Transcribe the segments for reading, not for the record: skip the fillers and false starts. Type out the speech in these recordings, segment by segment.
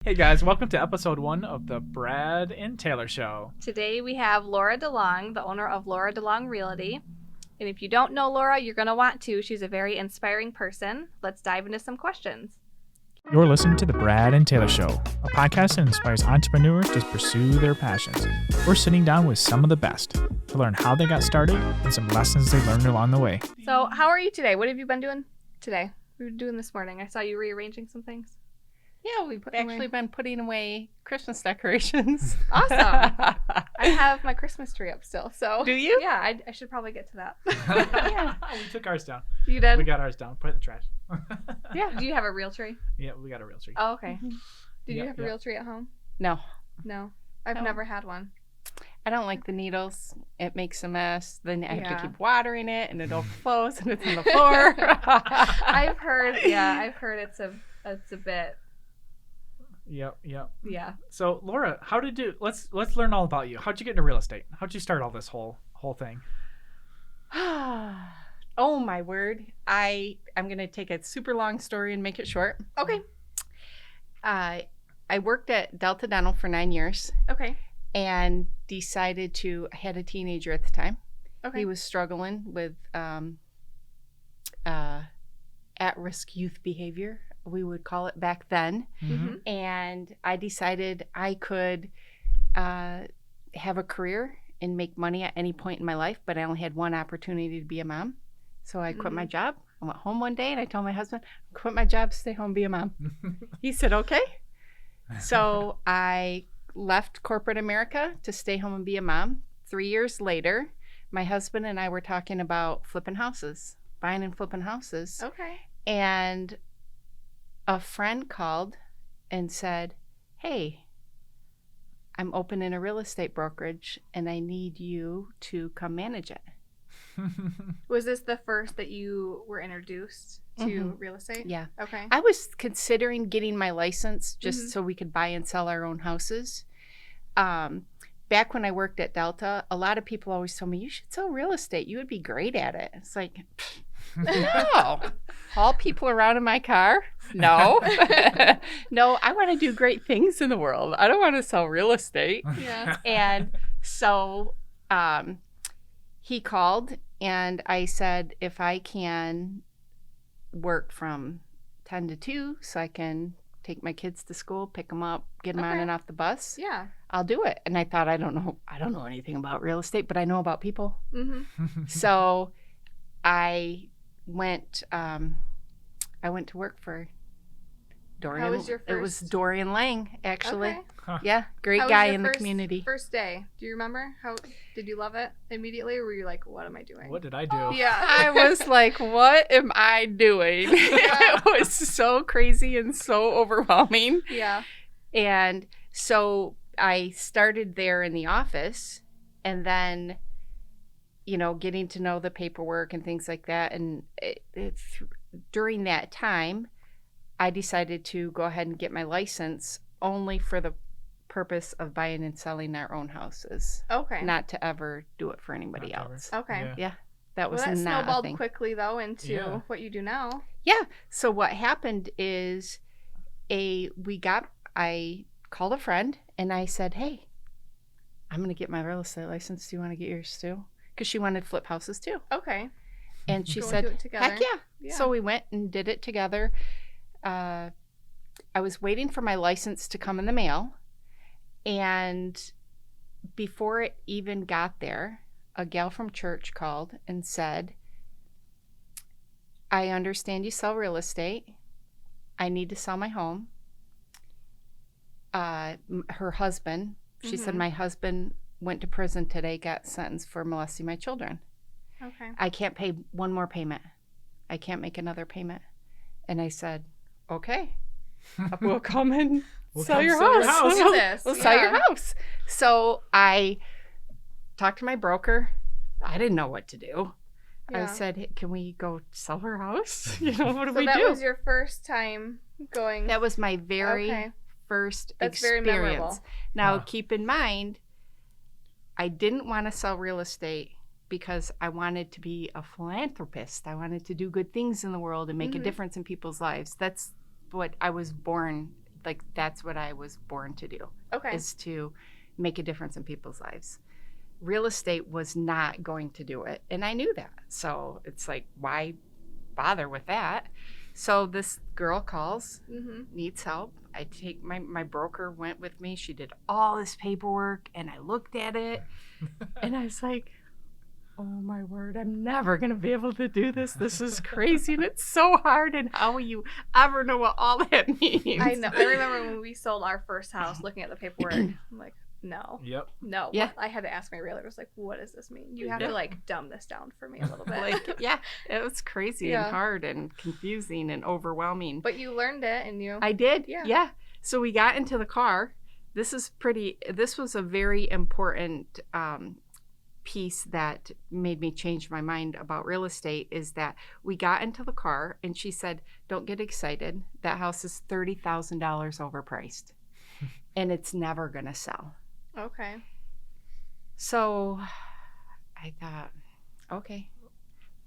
Hey guys, welcome to episode 1 of the Brad and Taylor Show. Today we have Laura DeLong, the owner of Laura DeLong Realty. And if you don't know Laura, you're going to want to. She's a very inspiring person. Let's dive into some questions. You're listening to the Brad and Taylor Show, a podcast that inspires entrepreneurs to pursue their passions. We're sitting down with some of the best to learn how they got started and some lessons they learned along the way. So how are you today? What have you been doing today? What were you doing this morning? I saw you rearranging some things. Yeah, we've actually been putting away Christmas decorations. Awesome. I have my Christmas tree up still, so. Do you? Yeah, I should probably get to that. Yeah. We took ours down. You did? We got ours down. Put it in the trash. Yeah. Do you have a real tree? Yeah, we got a real tree. Oh, okay. Mm-hmm. Did you have a real tree at home? No. No. I've never had one. I don't like the needles. It makes a mess. Then I have Yeah. to keep watering it, and it overflows, and it's on the floor. I've heard it's a bit. Yep. Yeah. So Laura, how did you? Let's learn all about you. How'd you get into real estate? How'd you start all this whole thing? Oh my word! I'm gonna take a super long story and make it short. Okay. I worked at Delta Dental for 9 years. Okay. And decided to. I had a teenager at the time. Okay. He was struggling with at-risk youth behavior, we would call it back then. Mm-hmm. And I decided I could have a career and make money at any point in my life, but I only had one opportunity to be a mom. So I quit my job. I went home one day and I told my husband, quit my job, stay home, be a mom. He said, okay. So I left corporate America to stay home and be a mom. 3 years later, my husband and I were talking about flipping houses, buying and flipping houses. Okay. And a friend called and said, hey, I'm opening a real estate brokerage and I need you to come manage it. Was this the first that you were introduced to real estate? Yeah. Okay. I was considering getting my license just so we could buy and sell our own houses. Back when I worked at Delta, a lot of people always told me, you should sell real estate. You would be great at it. It's like, no. Haul people around in my car? No. No, I want to do great things in the world. I don't want to sell real estate. Yeah. And so he called and I said, if I can work from 10 to 2 so I can take my kids to school, pick them up, get them on and off the bus, Yeah. I'll do it. And I thought, I don't know anything about real estate, but I know about people. Mm-hmm. So I went to work for Dorian. How was your It was first- Dorian Lang, actually. Okay. Yeah, great How was guy your in the first- community. First day. Do you remember? How did you love it immediately, or were you like, what am I doing? What did I do? Yeah. I was like, what am I doing? It was so crazy and so overwhelming. Yeah. And so I started there in the office and then, getting to know the paperwork and things like that. And during that time, I decided to go ahead and get my license only for the purpose of buying and selling our own houses. Okay. Not to ever do it for anybody Not ever. else. Okay. Yeah. That was Well, that not a snowballed thing. quickly though into Yeah. what you do now. Yeah. So what happened is I called a friend and I said, hey, I'm going to get my real estate license. Do you want to get yours too? Because she wanted to flip houses too. Okay. And she Go and said, do it together. heck yeah. Yeah. So we went and did it together. I was waiting for my license to come in the mail. And before it even got there, a gal from church called and said, I understand you sell real estate. I need to sell my home. Her husband, she said, my husband went to prison today, got sentenced for molesting my children. Okay. I can't pay one more payment. I can't make another payment. And I said, okay, we'll come and We'll sell come your sell your house. house. Do this. We'll sell your Yeah. house. So I talked to my broker. I didn't know what to do. I Yeah. said, hey, can we go sell her house? What do So we that do? was your first time going. That was my very Okay. first That's very experience. memorable. Now, Wow. keep in mind, I didn't want to sell real estate because I wanted to be a philanthropist. I wanted to do good things in the world and make a difference in people's lives. That's what I was born like that's what I was born to do, Okay. is to make a difference in people's lives. Real estate was not going to do it, and I knew that. So it's like, why bother with that? So this girl calls, needs help. I take my broker went with me. She did all this paperwork, and I looked at it, and I was like, oh my word, I'm never going to be able to do this. This is crazy, and it's so hard, and how will you ever know what all that means? I know. I remember when we sold our first house, looking at the paperwork, I'm like, no. Yep. No. Yeah. I had to ask my realtor, I was like, what does this mean? You have to like dumb this down for me a little bit. Like, yeah, it was crazy and hard and confusing and overwhelming. But you learned it, and you. I did. Yeah. Yeah. So we got into the car. This was a very important piece that made me change my mind about real estate, is that we got into the car and she said, don't get excited. That house is $30,000 overpriced and it's never going to sell. Okay. So I thought, okay.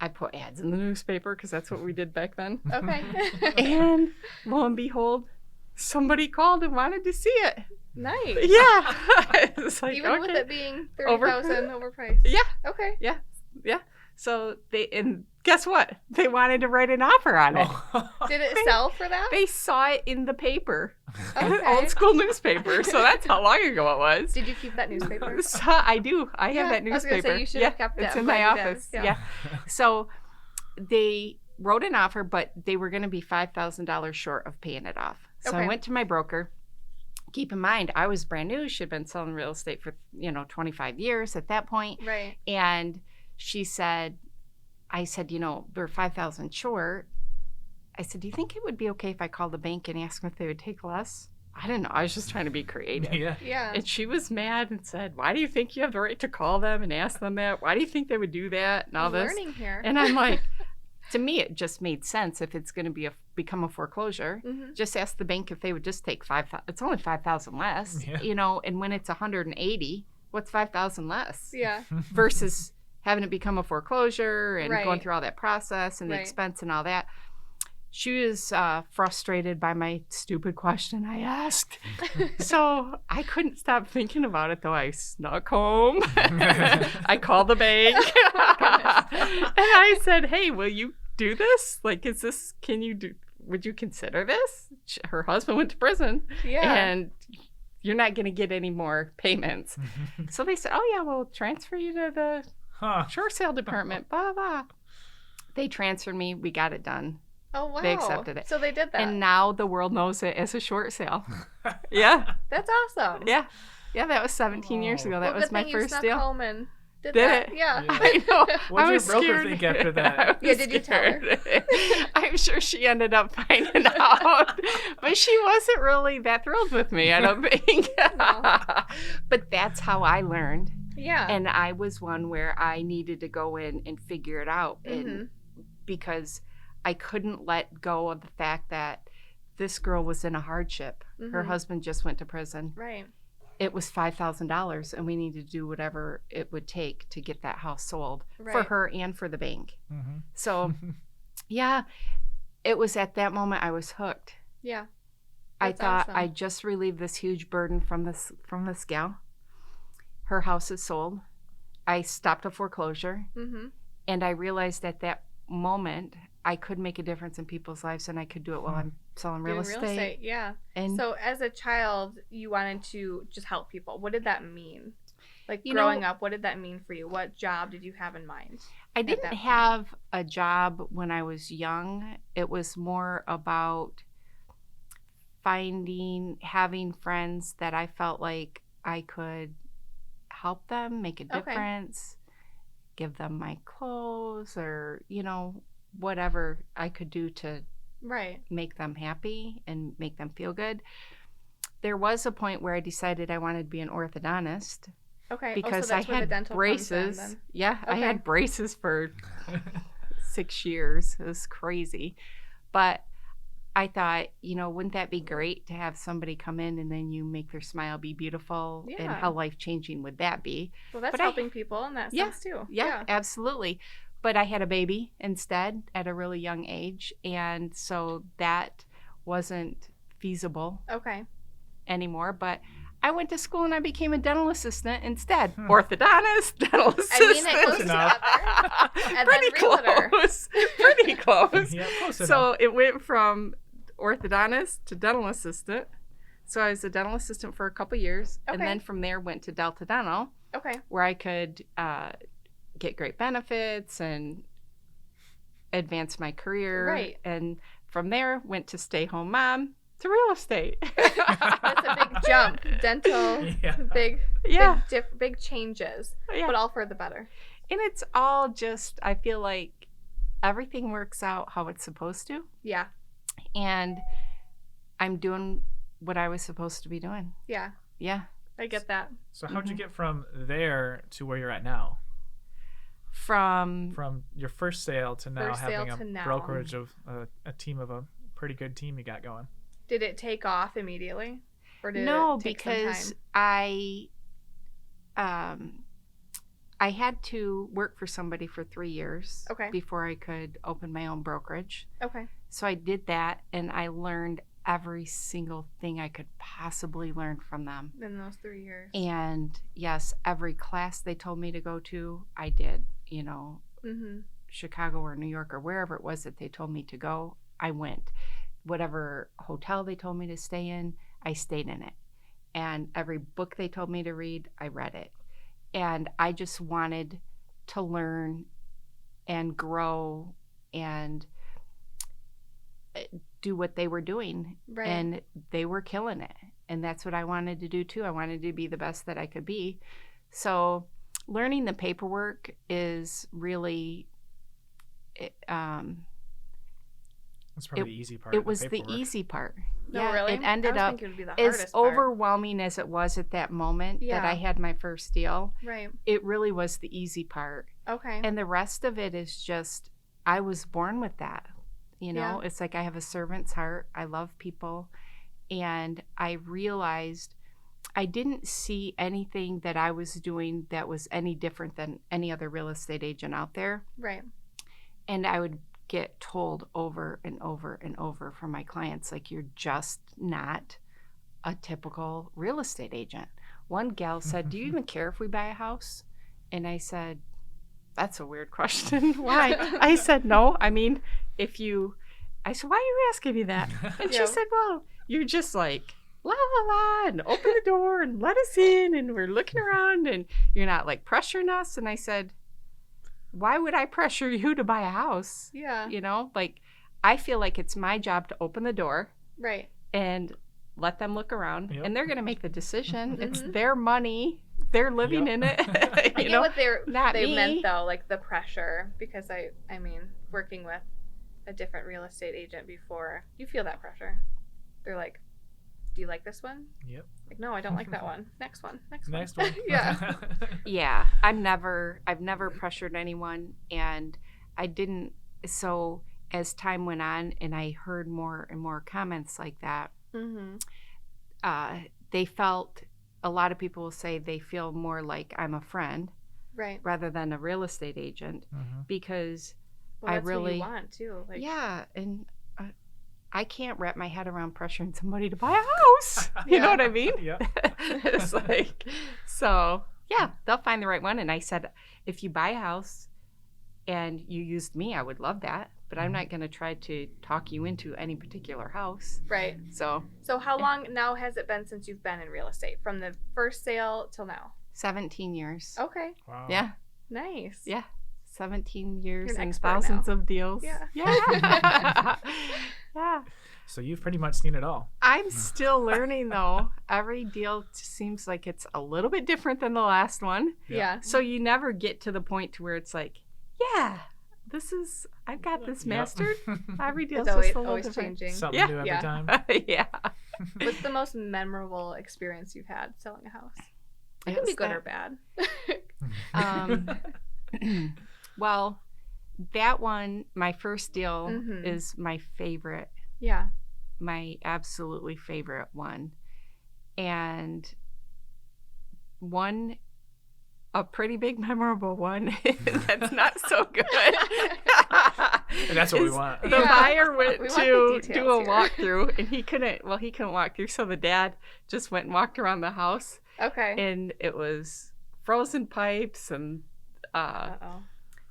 I put ads in the newspaper because that's what we did back then. Okay. And lo and behold, somebody called and wanted to see it. Nice. Yeah. It's like, Even with okay. it being $30,000 overpriced. Yeah. Okay. Yeah. So and guess what? They wanted to write an offer on it. Did it sell for that? They saw it in the paper, Okay. old school newspaper. So that's how long ago it was. Did you keep that newspaper? So I do. I have that I was newspaper. gonna say, you should have kept it. It's I'm in my glad you did. office. Yeah. Yeah. So they wrote an offer, but they were going to be $5,000 short of paying it off. So Okay. I went to my broker. Keep in mind, I was brand new. She'd been selling real estate for 25 years at that point. Right. And she said, I said, we're 5,000 short. I said, do you think it would be okay if I called the bank and asked them if they would take less? I didn't know. I was just trying to be creative. Yeah. Yeah. And she was mad and said, why do you think you have the right to call them and ask them that? Why do you think they would do that and all I'm this? learning here. And I'm like, to me, it just made sense. If it's going to become a foreclosure, just ask the bank if they would just take 5,000. It's only 5,000 less, and when it's 180, what's 5,000 less? Yeah. Versus having it become a foreclosure and Right. going through all that process and the Right. expense and all that. She was frustrated by my stupid question I asked. So I couldn't stop thinking about it, though. I snuck home. I called the bank. And I said, hey, will you do this? Like, would you consider this? Her husband went to prison. Yeah. And you're not going to get any more payments. So they said, oh, yeah, we'll transfer you to the short sale department, blah, blah. They transferred me. We got it done. Oh, wow. They accepted it. So they did that. And now the world knows it as a short sale. Yeah. That's awesome. Yeah. Yeah, that was 17 years ago. That Well, was good my thing you first snuck deal. home and did Did that. it? Yeah. I know. What I did was your broker scared. think after that? I was Yeah, did you tell her? scared. I'm sure she ended up finding out. But she wasn't really that thrilled with me, I don't think. No. But that's how I learned. Yeah. And I was one where I needed to go in and figure it out. And because I couldn't let go of the fact that this girl was in a hardship. Her husband just went to prison. Right. It was $5,000 and we needed to do whatever it would take to get that house sold for Right. her and for the bank. So, yeah, it was at that moment I was hooked. Yeah. I That's thought awesome. I just relieved this huge burden from this gal. Her house is sold. I stopped a foreclosure. And I realized at that moment I could make a difference in people's lives, and I could do it while I'm selling real estate. Yeah. And So as a child, you wanted to just help people. What did that mean? Like You growing know- up, what did that mean for you? What job did you have in mind? I that didn't point? have a job when I was young. It was more about having friends that I felt like I could help them, make a Okay. difference, give them my clothes, or, whatever I could do to Right. make them happy and make them feel good. There was a point where I decided I wanted to be an orthodontist Okay. because so I that's where the had dental braces. comes in, then. Yeah, I Okay. had braces for 6 years. It was crazy. But I thought, wouldn't that be great to have somebody come in and then you make their smile be beautiful? And Yeah. how life-changing would that be? Well, that's But I- helping people in that Yeah. sense too. Yeah, absolutely. But I had a baby instead at a really young age. And so that wasn't feasible Okay. anymore, but I went to school and I became a dental assistant instead. Orthodontist, dental assistant. I mean, it goes together. And Pretty then realtor. close. Pretty close. Yeah, close So enough. it went from orthodontist to dental assistant. So I was a dental assistant for a couple years, and Okay. then from there went to Delta Dental, Okay. where I could get great benefits and advance my career. Right. And from there went to stay home mom to real estate. That's a big jump. Dental, Yeah. big, Yeah. big changes, Yeah. but all for the better. And it's all just, I feel like everything works out how it's supposed to. Yeah. And I'm doing what I was supposed to be doing. Yeah. Yeah. I get that. So how'd you get from there to where you're at now? From From your first sale to now First sale having to a now. brokerage of a team of a pretty good team you got going. Did it take off immediately? Or did no, it take because some time? I had to work for somebody for 3 years Okay. before I could open my own brokerage. Okay. So I did that, and I learned every single thing I could possibly learn from them. In those 3 years. And yes, every class they told me to go to, I did. You know, Mm-hmm. Chicago or New York or wherever it was that they told me to go, I went. Whatever hotel they told me to stay in, I stayed in it. And every book they told me to read, I read it. And I just wanted to learn and grow and do what they were doing. Right. And they were killing it. And that's what I wanted to do too. I wanted to be the best that I could be. So learning the paperwork is really That's probably the easy part. it was the paperwork. easy part. No, yeah, really? it ended I was up thinking it would be the as hardest part. overwhelming as it was at that moment that Yeah. I had my first deal. Right. It really was the easy part. Okay. And the rest of it is just, I was born with that. You know, Yeah. it's like I have a servant's heart. I love people. And I realized I didn't see anything that I was doing that was any different than any other real estate agent out there. Right. And I would get told over and over and over from my clients, like, you're just not a typical real estate agent. One gal said, do you even care if we buy a house? And I said, that's a weird question. Why? I said, no. I mean, I said, why are you asking me that? And Yeah. she said, well, you're just like, la, la, la, and open the door and let us in. And we're looking around and you're not like pressuring us. And I said, why would I pressure you to buy a house? Yeah. You know, like, I feel like it's my job to open the door Right. and let them look around. Yep. And they're going to make the decision. It's Mhm. their money. They're living Yep. in it. I you get know, what not they me. meant though, like the pressure, because I mean, working with a different real estate agent before, you feel that pressure. They're like, do you like this one? Yep. Like, no, I don't like that one. Next one. Next Next one. one. Yeah. Yeah, I've never pressured anyone, and I didn't. So as time went on and I heard more and more comments like that, Mm-hmm. they felt, a lot of people will say they feel more like I'm a friend Right. rather than a real estate agent, Mhm. because Well, I that's what really- you want too. Like, yeah, and I can't wrap my head around pressuring somebody to buy a house. You know Yeah. what I mean? Yeah. It's like, so yeah, they'll find the right one. And I said, if you buy a house and you used me, I would love that. But I'm not going to try to talk you into any particular house. Right. So So how long now has it been since you've been in real estate? From the first sale till now? 17 years. Okay. Wow. Yeah. Nice. Yeah. 17 years You're an and expert thousands now. of deals. Yeah. Yeah. Yeah. So you've pretty much seen it all. I'm still learning though. Every deal seems like it's a little bit different than the last one. Yeah. So you never get to the point to where it's like, yeah, I've got this Yep. mastered. Every deal's It's just a little always different. changing. Something Yeah. new every Yeah. time. Yeah. What's the most memorable experience you've had selling a house? It can be It's good that- or bad. Well, that one, my first deal, Mhm. is my favorite, Yeah. my absolutely favorite one. And a pretty big memorable one that's not so good And that's what we want. The Yeah. buyer went We want to the do a details here. walkthrough, and he couldn't walk through, so the dad just went and walked around the house, Okay. and it was frozen pipes and Uh-oh.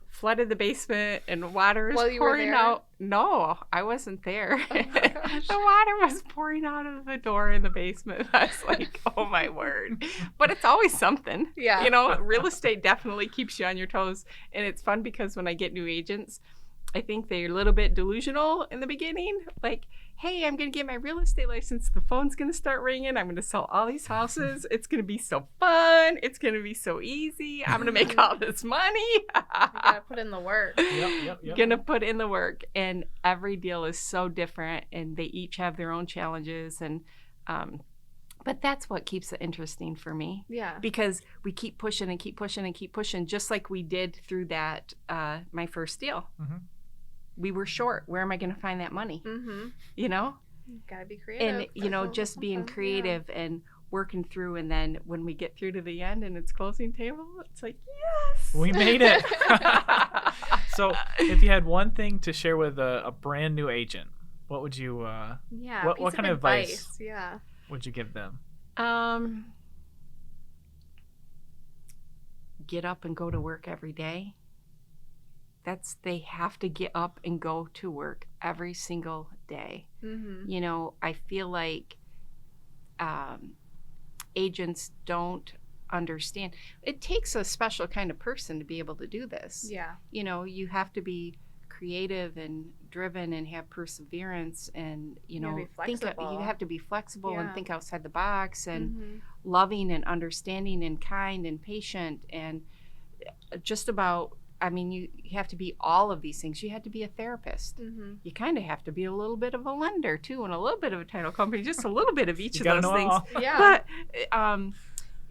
flooded the basement, and water is While you were pouring there? out. No, I wasn't there. Oh my gosh. The water was pouring out of the door in the basement. I was like, oh my word. But it's always something. Yeah. You know, real estate definitely keeps you on your toes. And it's fun because when I get new agents, I think they're a little bit delusional in the beginning. Like, hey, I'm going to get my real estate license. The phone's going to start ringing. I'm going to sell all these houses. It's going to be so fun. It's going to be so easy. I'm going to make all this money. You gotta put in the work. Yep. Going to put in the work. And every deal is so different, and they each have their own challenges. And but that's what keeps it interesting for me. Yeah. Because we keep pushing and keep pushing and keep pushing, just like we did through that my first deal. Mm-hmm. We were short. Where am I going to find that money? Mm-hmm. You know? Gotta be creative. And, you know, just being creative and working through. And then when we get through to the end and it's closing table, it's like, yes! We made it. So if you had one thing to share with a brand new agent, what would you, Yeah. what piece kind of advice? Yeah. would you give them? Get up and go to work every day. They have to get up and go to work every single day. Mm-hmm. You know, I feel like agents don't understand. It takes a special kind of person to be able to do this. Yeah. You know, you have to be creative and driven and have perseverance, and you gotta know, be flexible. you have to be flexible and Yeah. think outside the box, and Mm-hmm. loving and understanding and kind and patient, and just about, I mean, you have to be all of these things. You have to be a therapist. Mm-hmm. You kind of have to be a little bit of a lender too, and a little bit of a title company, just a little bit of each You of gotta those know it things. all. Yeah. But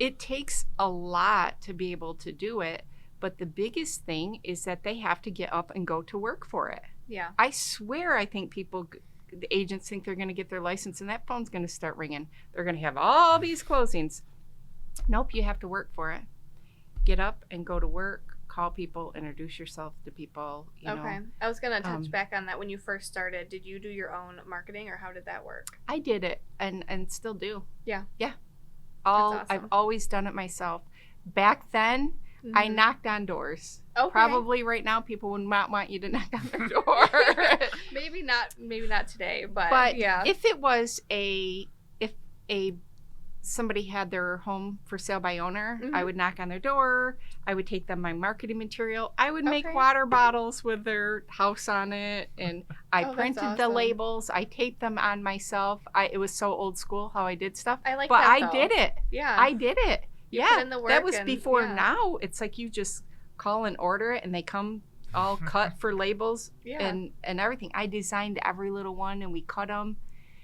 it takes a lot to be able to do it. But the biggest thing is that they have to get up and go to work for it. Yeah. I swear, I think the agents think they're going to get their license and that phone's going to start ringing. They're going to have all these closings. Nope, you have to work for it. Get up and go to work, call people, introduce yourself to people. You Okay. know. I was gonna touch back on that. When you first started, did you do your own marketing, or how did that work? I did it and still do. Yeah. Yeah. awesome. I've always done it myself. Back then, I Mhm. knocked on doors. Okay. Probably right now people would not want you to knock on their door. Maybe not today, but, But yeah. if it was if somebody had their home for sale by owner, Mhm. I would knock on their door. I would take them my marketing material. I would make Okay. water bottles with their house on it, and I Oh, that's printed the awesome. labels. I taped them on myself. It was so old school how I did stuff. I like but that, I though. did it. Yeah. I did it. You yeah, put in the that work was and- before. yeah. Now it's like you just call and order it, and they come all cut for labels Yeah. and everything. I designed every little one, and we cut them,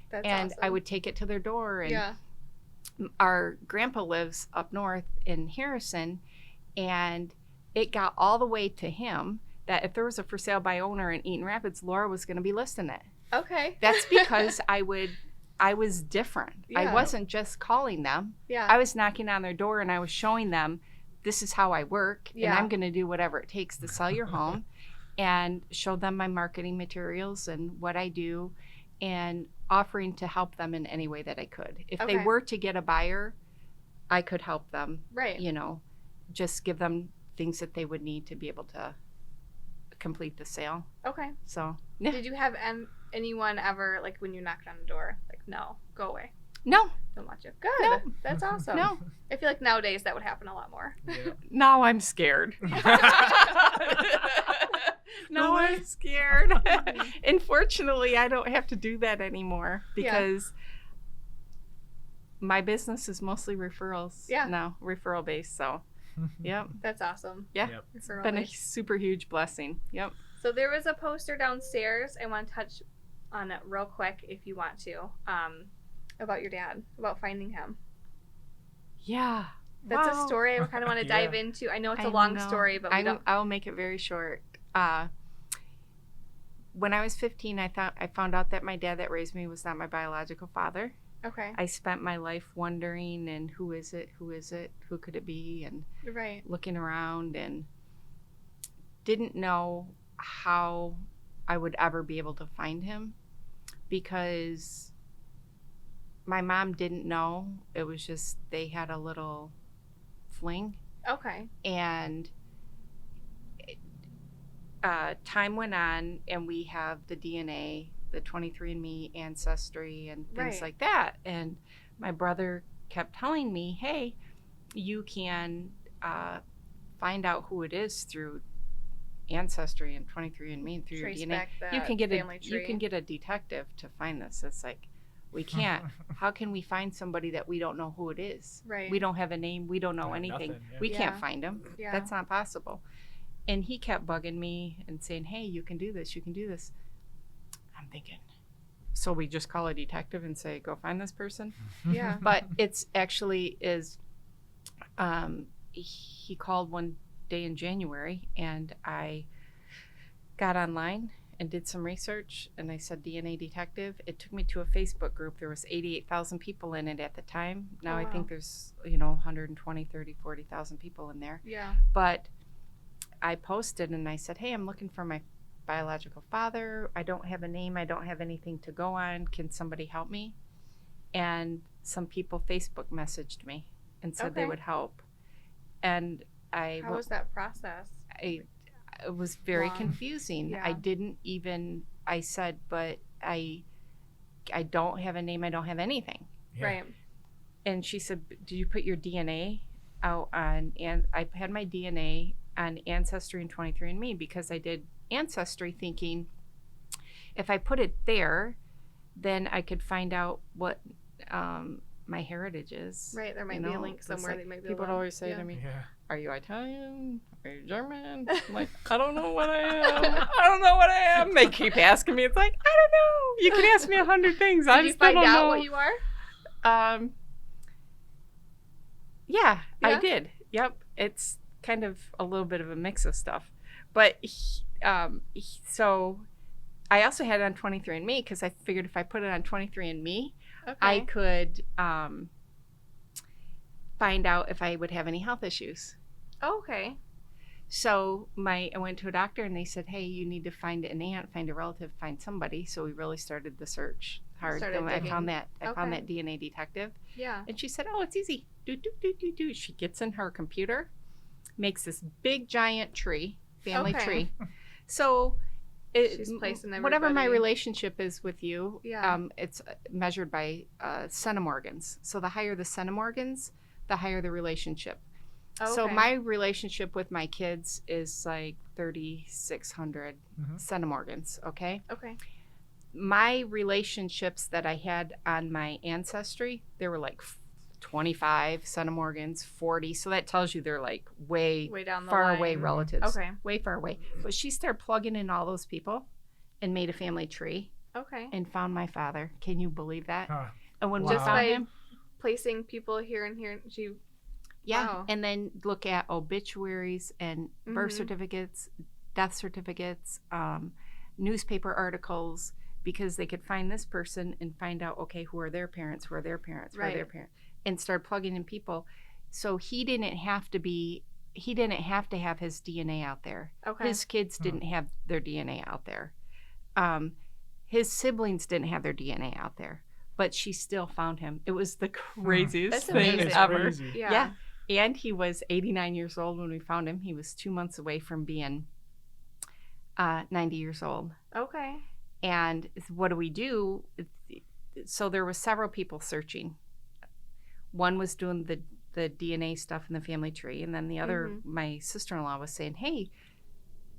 That's and awesome. I would take it to their door. And Yeah. our grandpa lives up north in Harrison, and it got all the way to him that if there was a for sale by owner in Eaton Rapids, Laura was going to be listing it. Okay. That's because I was different. I Yeah. wasn't just calling them. Yeah. I was knocking on their door, and I was showing them, this is how I work, Yeah. and I'm going to do whatever it takes to sell your home, and show them my marketing materials and what I do, and offering to help them in any way that I could. If they Okay. were to get a buyer, I could help them, Right. you know, just give them things that they would need to be able to complete the sale. Okay. So, yeah. Did you have anyone ever, like, when you knocked on the door, like, no, go away, No, don't want you? Good. No. That's awesome. no. I feel like nowadays that would happen a lot more. Yeah. Now I'm scared. Now I'm scared. Unfortunately, I don't have to do that anymore because my business is mostly referrals now, referral based. So, yep. That's awesome. Yeah. Yep. It's Referral been a based. super huge blessing. Yep. So there was a poster downstairs. I want to touch on it real quick if you want to, about your dad, about finding him. Yeah. That's Wow. a story I kind of want to dive into. I know it's a long know. story, but we don't. I will make it very short. When I was 15, I found out that my dad that raised me was not my biological father. Okay. I spent my life wondering, and who is it? Who could it be? And Right. looking around, and didn't know how I would ever be able to find him, because my mom didn't know. It was just they had a little fling. Okay. And time went on, and we have the DNA, the 23andMe ancestry and things like that. And my brother kept telling me, hey, you can find out who it is through ancestry and 23andMe and through Trace your DNA. back You can get family you tree. can get a detective to find this. It's like, we can't. How can we find somebody that we don't know who it is? Right. We don't have a name. We don't know anything. Nothing, yeah. We Yeah. can't find him. Yeah. That's not possible. And he kept bugging me and saying, hey, you can do this. You can do this. I'm thinking, so we just call a detective and say, go find this person? Yeah. But it's actually is, he called one day in January, and I got online and did some research, and I said DNA detective. It took me to a Facebook group. There was 88,000 people in it at the time. Now Oh, I wow. think there's 120, 30, 40,000 people in there. Yeah. But I posted and I said, hey, I'm looking for my biological father. I don't have a name. I don't have anything to go on. Can somebody help me? And some people Facebook messaged me and said they Okay. would help. And How was that process? it was very Long. confusing. Yeah. I didn't even, I said, but I don't have a name. I don't have anything. Yeah. Right. And she said, did you put your DNA out on, and I had my DNA on Ancestry and 23andMe, because I did Ancestry thinking if I put it there, then I could find out what my heritage is. Right. There might be a link It's somewhere like, that might be people a would always say yeah. to me, Yeah. are you Italian? Are you German? I'm like, I don't know what I am. I don't know what I am. They keep asking me. It's like, I don't know. You can ask me 100 things. I Did you still find don't out know. what you are? Yeah, I Yeah? did. Yep. It's kind of a little bit of a mix of stuff. But so I also had it on 23andMe, because I figured if I put it on 23andMe, Okay. I could find out if I would have any health issues. Oh, okay. So I went to a doctor, and they said, hey, you need to find an aunt, find a relative, find somebody. So we really started the search hard. Started And I digging. found that Okay. DNA detective. Yeah. And she said, oh, it's easy. Do. She gets in her computer, makes this big giant tree, family Okay. tree. So She's placing whatever my everybody. relationship is with you, Yeah. it's measured by centimorgans. So the higher the centimorgans, the higher the relationship. Oh, So okay. my relationship with my kids is like 3,600 Mhm. centimorgans, okay? Okay. My relationships that I had on my ancestry, there were like 25 centimorgans, 40. So that tells you they're like way Way down the far line. away relatives. Okay. Way far away. But she started plugging in all those people and made a family tree Okay. and found my father. Can you believe that? Huh. And when we Wow. Just found by him, placing people here and here, she. yeah, Wow. and then look at obituaries and birth Mhm. certificates, death certificates, newspaper articles, because they could find this person and find out, okay, who are their parents, who are their parents, who are their Right. parents, and start plugging in people. So he didn't have to have his DNA out there. Okay. His kids didn't have their DNA out there. His siblings didn't have their DNA out there, but she still found him. It was the craziest That's thing amazing. ever. Crazy. Yeah. And he was 89 years old when we found him. He was 2 months away from being 90 years old. Okay. And what do? So there was several people searching. One was doing the DNA stuff in the family tree, and then the other, Mhm. my sister-in-law was saying, hey,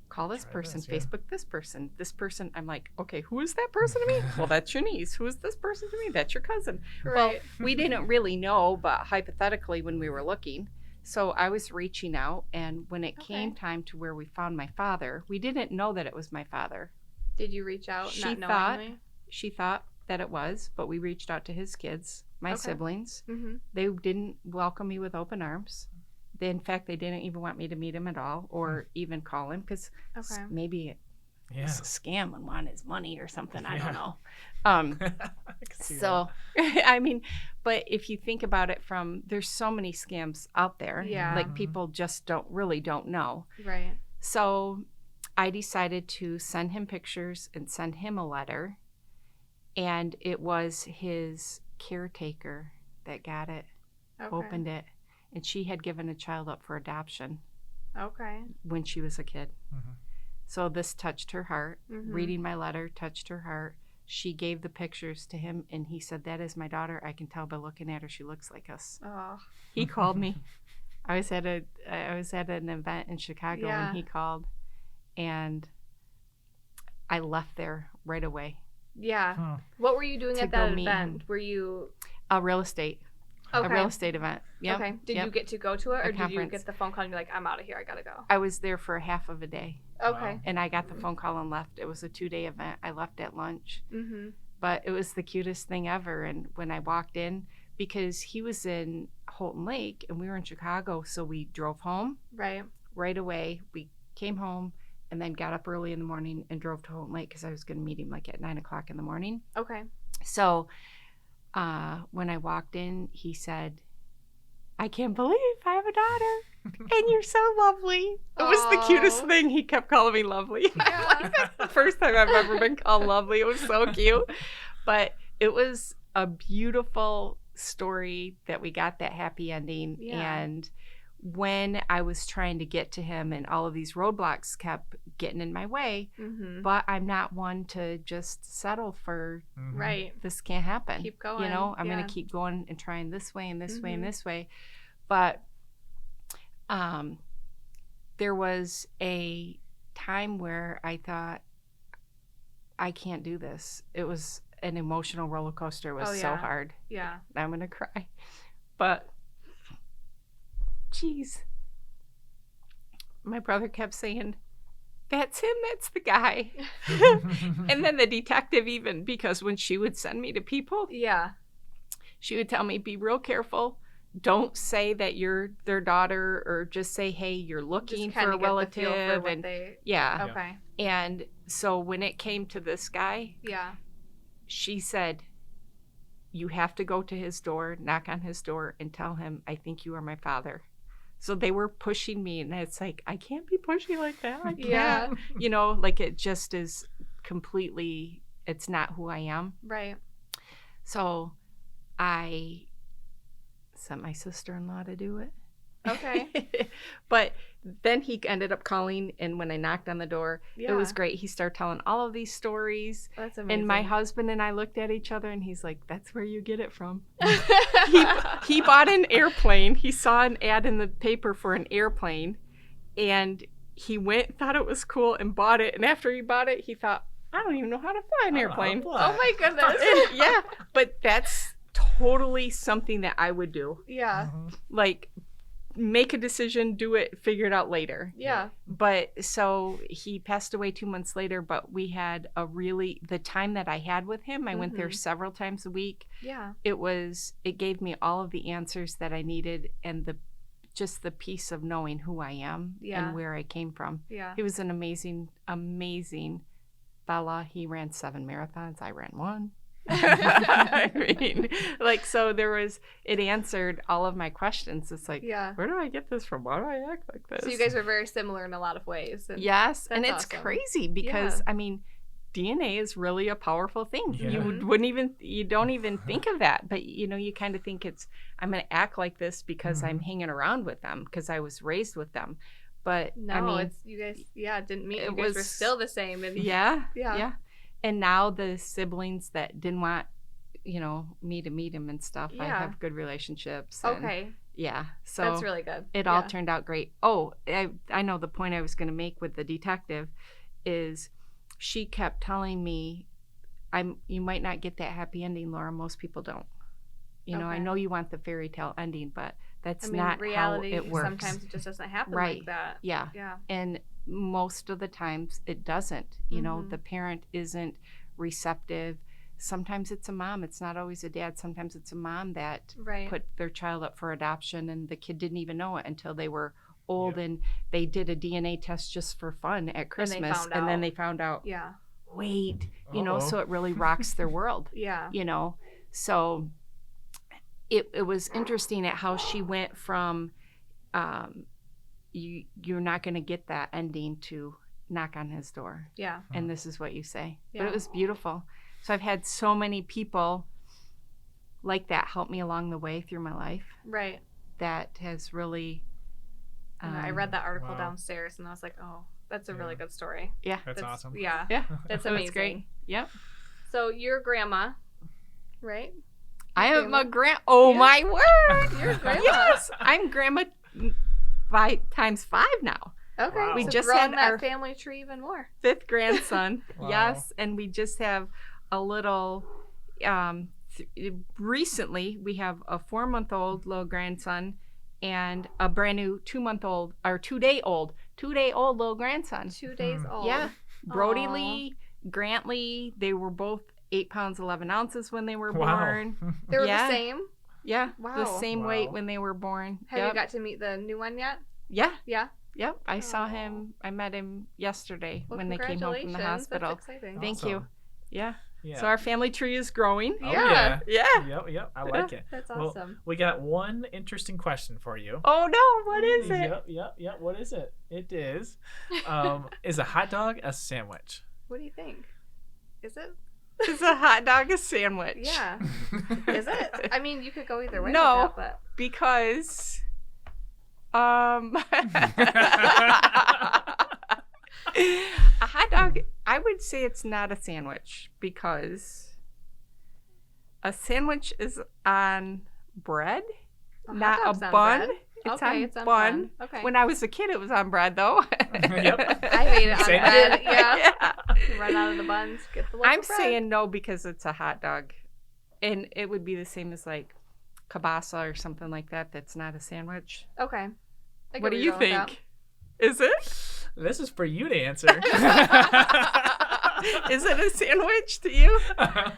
call this Try person, this, yeah. Facebook this person. I'm like, okay, who is that person to me? Well, that's your niece. Who is this person to me? That's your cousin. Right. Well, we didn't really know, but hypothetically when we were looking. So I was reaching out, and when it came Okay. time to where we found my father, we didn't know that it was my father. Did you reach out? She not thought- knowingly? She thought that it was, but we reached out to his kids, my Okay. siblings. Mm-hmm. They didn't welcome me with open arms. In fact, they didn't even want me to meet him at all or even call him, because Okay. maybe it Yeah. was a scam and wanted his money or something. I Yeah. don't know. I can see So, I mean, but if you think about it there's so many scams out there. Yeah. Like people just don't know. Right. So I decided to send him pictures and send him a letter. And it was his caretaker that got it, opened it. And she had given a child up for adoption when she was a kid. Mm-hmm. So this touched her heart. Mm-hmm. Reading my letter touched her heart. She gave the pictures to him, and he said, "That is my daughter. I can tell by looking at her. She looks like us." Oh. He called me. I was at an event in Chicago when he called, and I left there right away. Yeah. Huh. What were you doing To at that go meet event? him. Were you A real estate event. Yep. Okay. Did you get to go to it, or did you conference. get the phone call and be like, "I'm out of here. I gotta go"? I was there for half of a day, Okay. Wow. and I got the phone call and left. It was a 2-day event. I left at lunch. Mm-hmm. But it was the cutest thing ever. And when I walked in, because he was in Holton Lake and we were in Chicago, so we drove home right away. We came home and then got up early in the morning and drove to Holton Lake because I was going to meet him like at 9 o'clock in the morning. Okay. So when I walked in, he said, "I can't believe I have a daughter. And you're so lovely." It was the cutest thing. He kept calling me lovely. Yeah. That's the first time I've ever been called lovely. It was so cute. But it was a beautiful story that we got that happy ending. Yeah. And when I was trying to get to him and all of these roadblocks kept getting in my way, Mm-hmm. but I'm not one to just settle for Mm-hmm. Right. this can't happen. Keep going. You know, I'm Yeah. going to keep going and trying this way and this way and Mhm. this way. But there was a time where I thought, I can't do this. It was an emotional roller coaster. It was Oh, so yeah. hard. Yeah. I'm going to cry. But, geez, my brother kept saying, "That's him, that's the guy." And then the detective even, because when she would send me to people, Yeah. she would tell me, "Be real careful. Don't say that you're their daughter, or just say, hey, you're looking Just for kind a of get the relative." feel for what And they. yeah. Okay. And so when it came to this guy, Yeah. she said, "You have to go to his door, knock on his door, and tell him, I think you are my father." So they were pushing me, and it's like, I can't be pushy like that. I can't. Yeah. You know, like it just is completely, it's not who I am. Right. So I sent my sister-in-law to do it. Okay. But then he ended up calling, and when I knocked on the door, Yeah. it was great. He started telling all of these stories. That's amazing. And my husband and I looked at each other, and he's like, "That's where you get it from." He bought an airplane. He saw an ad in the paper for an airplane, and he went, thought it was cool, and bought it. And after he bought it, he thought, "I don't even know how to fly an airplane." Oh my goodness. And, yeah, but that's totally something that I would do. Yeah. Mhm. Like, make a decision, do it, figure it out later. Yeah. But so he passed away 2 months later, but we had the time that I had with him, I went there Mhm. several times a week. Yeah. It gave me all of the answers that I needed, and just the peace of knowing who I am Yeah. and where I came from. Yeah. He was an amazing, amazing fella. He ran 7 marathons. I ran 1. I mean, like, so it answered all of my questions. It's like, Yeah. where do I get this from? Why do I act like this? So you guys are very similar in a lot of ways. And Yes, and That's it's awesome. crazy because Yeah. I mean, DNA is really a powerful thing. Yeah. You don't even think of that, but you kind of think I'm going to act like this because I'm hanging around with them because I was raised with them. But No, I mean, it's you guys. Yeah, didn't mean it you guys were was- still the same. And yeah. Yeah. And now the siblings that didn't want, me to meet him and stuff, I Yeah. have good relationships. And, Okay, yeah. So that's really good. it all turned out great. Oh, I know the point I was going to make with the detective is she kept telling me, you might not get that happy ending, Laura. Most people don't. I Okay. know you want the fairy tale ending, but that's I mean, not reality how it works. sometimes it just doesn't happen Right. like that. Yeah. Yeah. And most of the times it doesn't. Mhm. The parent isn't receptive. Sometimes it's a mom. It's not always a dad. Sometimes it's a mom that Right. put their child up for adoption and the kid didn't even know it until they were old Yep. and they did a DNA test just for fun at Christmas found and then out. they found out, Yeah. wait, Uh-oh. so it really rocks their world, Yeah. So it was interesting at how she went from you're not going to get that ending to knock on his door Yeah. and this is what you say. Yeah. But it was beautiful. So I've had so many people like that help me along the way through my life. Right. That has really. I read that article wow. downstairs and I was like, oh, that's a really Yeah. good story. Yeah. That's awesome. Yeah. Yeah. That's That was amazing. great. Yep. So your grandma, right? I am grandma? a Oh Yeah. my word! You're a grandma. Yes, I'm grandma times 5 now. Okay. Wow. We So just growing had that our family tree even more. 5th grandson. Wow. Yes, and we just have a little. Recently, we have a 4-month-old little grandson and a brand new 2-month-old or 2-day-old little grandson. 2 days old. Yeah, Brody Aw. Lee, Grant Lee. They were both 8 pounds 11 ounces when they were Wow. born. They were Yeah. the same. Yeah, Wow. the same weight Wow. when they were born. Have Yep. you got to meet the new one yet? Yeah, Yeah. yep. I saw Aw. him. I met him yesterday Well, when they came home from the congratulations. hospital. That's exciting. Thank you. Awesome. Yeah. Yeah. So our family tree is growing. Oh, Yeah. Yeah. Yep. I like it. That's Well, awesome. we got one interesting question for you. Oh no! What is it? Yep. What is it? It is. Is a hot dog a sandwich? What do you think? Is it? Is a hot dog a sandwich? Yeah. Is it? I mean, you could go either way. No. With that, Because a hot dog, I would say it's not a sandwich because a sandwich is on bread, but hot not dog's a on bun. bread. It's Okay, on it's on bun. bun. Okay. When I was a kid, it was on bread though. Yep. I made it on Same. bread. Yeah. Yeah. Run out of the buns. Get the loaf I'm of bread. saying no because it's a hot dog, and it would be the same as like kielbasa or something like that. That's not a sandwich. Okay. I get What do where you you're going with think? Is it? This is for you to answer. Is it a sandwich to you?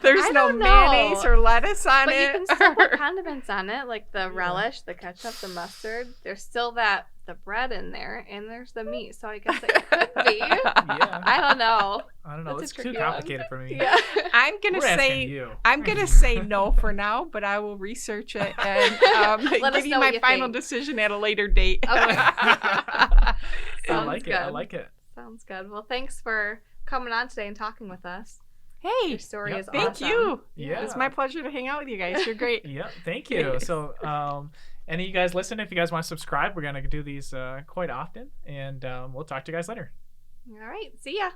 There's I no don't know. mayonnaise or lettuce on But it. you can still put condiments on it, like the relish, the ketchup, the mustard. There's still the bread in there, and there's the meat. So I guess it could be. Yeah. I don't know. I don't know. That's a It's too tricky one. complicated for me. Yeah. I'm gonna We're asking say you. I'm gonna say no for now, but I will research it and Let us give you know my what you final think. decision at a later date. Okay. I Sounds like it. good. I like it. Sounds good. Well, thanks for coming on today and talking with us. Hey, Your story Yep. is thank awesome. you. Yeah. It's my pleasure to hang out with you guys. You're great. Yep. Thank you. Yes. So, any of you guys listen, if you guys want to subscribe, we're going to do these quite often. And we'll talk to you guys later. All right. See ya.